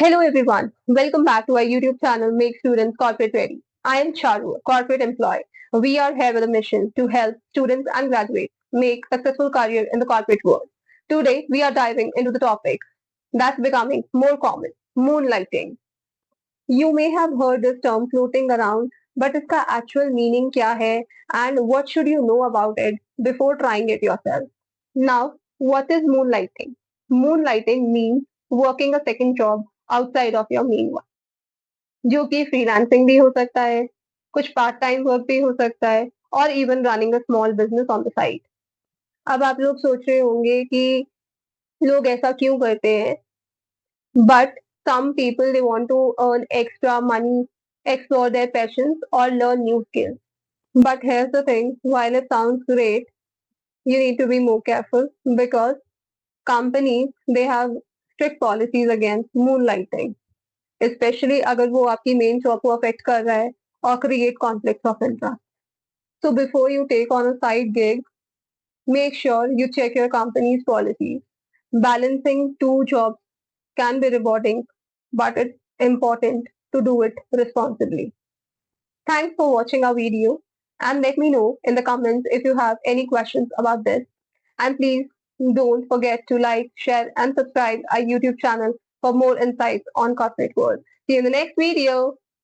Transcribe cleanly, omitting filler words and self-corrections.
Hello everyone, welcome back to our YouTube channel Make Students Corporate Ready. I am Charu, a corporate employee. We are here with a mission to help students and graduates make successful career in the corporate world. Today we are diving into the topic that's becoming more common, moonlighting. You may have heard this term floating around, but its actual meaning क्या है and what should you know about it before trying it yourself? Now, what is moonlighting? Moonlighting means working a second job outside of your main one, जो कि freelancing भी हो सकता है, कुछ part time work भी हो सकता है और even running a small business on the side. अब आप लोग सोच रहे होंगे कि लोग ऐसा क्यों करते हैं, but some people they want to earn extra money, explore their passions or learn new skills. But here's the thing, while it sounds great, you need to be more careful because companies they have strict policies against moonlighting, especially अगर वो आपकी main job को affect कर रहा है or create conflicts of interest. So before you take on a side gig, make sure you check your company's policies. Balancing two jobs can be rewarding, but it's important to do it responsibly. Thanks for watching our video and let me know in the comments if you have any questions about this. And please don't forget to like, share, and subscribe our YouTube channel for more insights on corporate world. See you in the next video.